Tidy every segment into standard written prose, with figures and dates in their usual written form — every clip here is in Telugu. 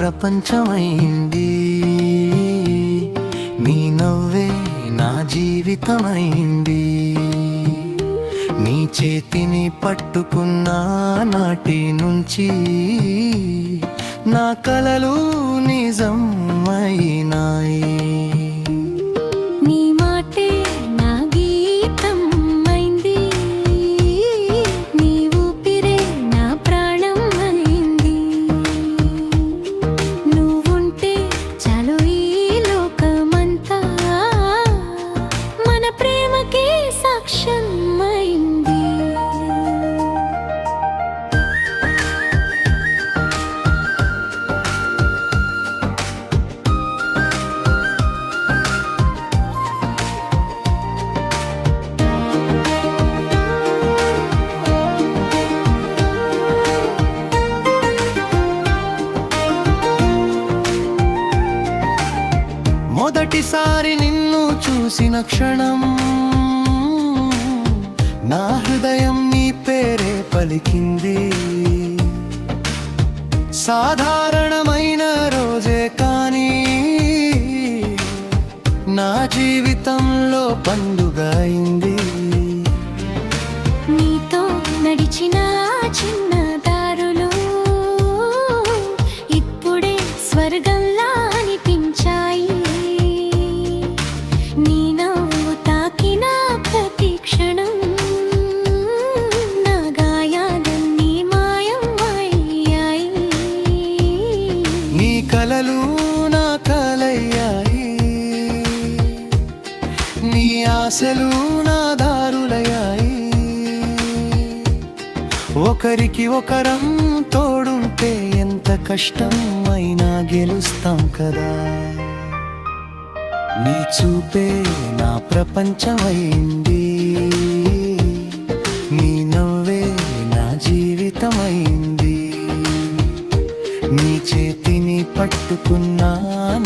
ప్రపంచమైంది, నీ నవ్వే నా జీవితమైంది. నీ చేతిని పట్టుకున్న నాటి నుంచి నా కలలు నిజమైనాయి. నీ మాటే నా గీతం అయింది, నీ ఊపిరే నా ప్రాణం అయింది. నువ్వుంటే చాలు ఈ లోకమంతా మన ప్రేమకే సాక్ష్యం అయింది. మొదటిసారి నిన్ను చూసిన క్షణం నా హృదయం నీ పేరే పలికింది. సాధారణమైన రోజే కానీ నా జీవితంలో పండుగ అయింది. నీతో నడిచిన చిన్న దారులు ఇప్పుడే స్వర్గంలా అనిపించాయి. నీ నవ్వు తాకిన ప్రతి క్షణం నా గాయాలన్నీ మాయం అయ్యాయి. నీ కలలు నా కలయ్యాయి, నీ ఆశలు నా దారులయ్యాయి. ఒకరికి ఒకరం తోడుంటే ఎంత కష్టం అయినా గెలుస్తాం కదా. నీ చూపే నా ప్రపంచమైంది, నీ నవ్వే నా జీవితమైంది. నీ చేతిని పట్టుకున్న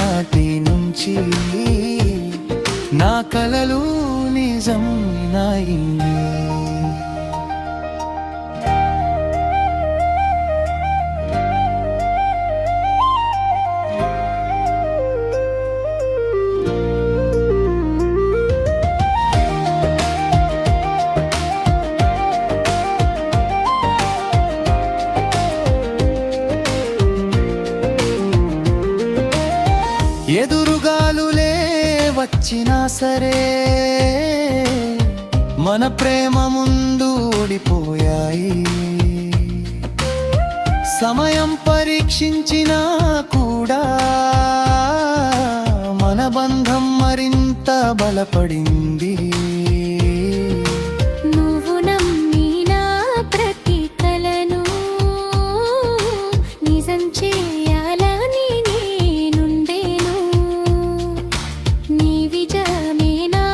నాటి నుంచి నా కలలు నిజమైనాయి. ఎదురుగాలులే వచ్చినా సరే మన ప్రేమ ముందు ఓడిపోయాయి. సమయం పరీక్షించినా కూడా మన బంధం మరింత బలపడింది. నువ్వు నమ్మిన ప్రతి కలను నిజం చేయాలని నేనుండేను. నీ విజయమే నా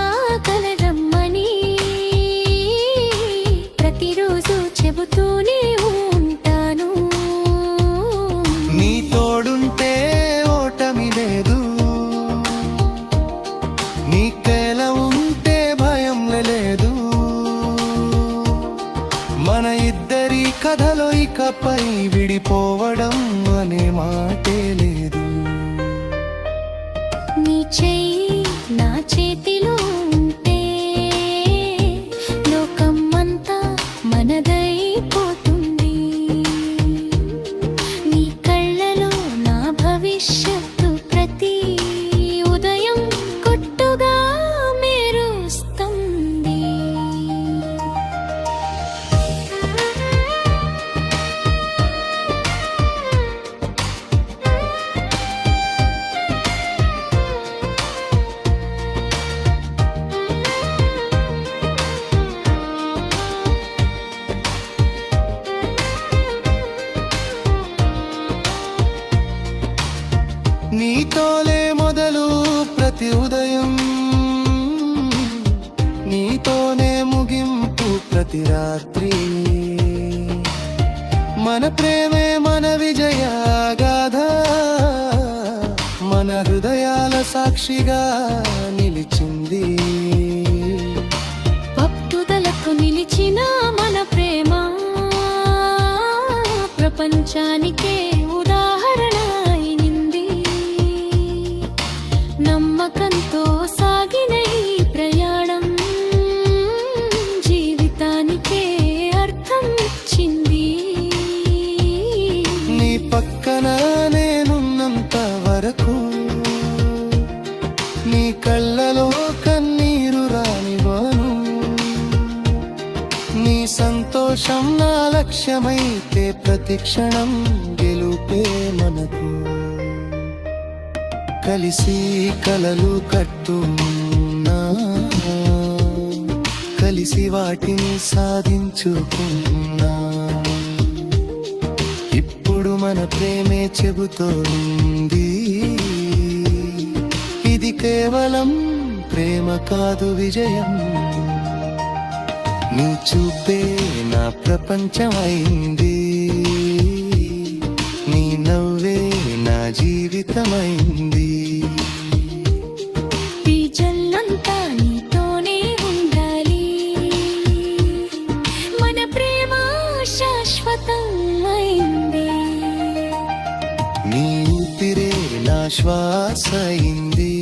కలరమ్మని ప్రతిరోజు చెబుతూనే ఉంటాను. నీ తోడుంటే ఓటమి లేదు, నీకేల ఉంటే భయం లేదు. మన ఇద్దరి కథలో ఇకపై విడిపోవడం అనే మాటే లేదు. నీ చెయ్యి నా చేతిలో ఉంటే లోకం అంతా మనదైపోతుంది. నీ కళ్ళలో నా భవిష్యత్తు ప్రతి ఉదయం కొట్టుగా మెరుస్తుంది. నీతోలే మొదలు ప్రతి ఉదయం, నీతోనే ముగింపు ప్రతి రాత్రి. మన ప్రేమే మన విజయ గాథ, మన హృదయాల సాక్షిగా నిలిచింది. పట్టుదలకు నిలిచిన మన ప్రేమ ప్రపంచానికే ఉదాహరణ అయింది. సంతోషం నా లక్ష్యమైతే ప్రతి క్షణం గెలుపే మనకు కలిసి కలలు కట్టున్నా కలిసి వాటిని సాధించుకున్నా ఇప్పుడు మన ప్రేమే చెబుతోంది ఇది కేవలం ప్రేమ కాదు విజయం నీ చూపే నా ప్రపంచమైంది నీ నవ్వే నా జీవితమైంది ఈ జన్మంతా నీతోనే ఉండాలి మన ప్రేమ శాశ్వతమైంది నీ ఊపిరే నా శ్వాస అయింది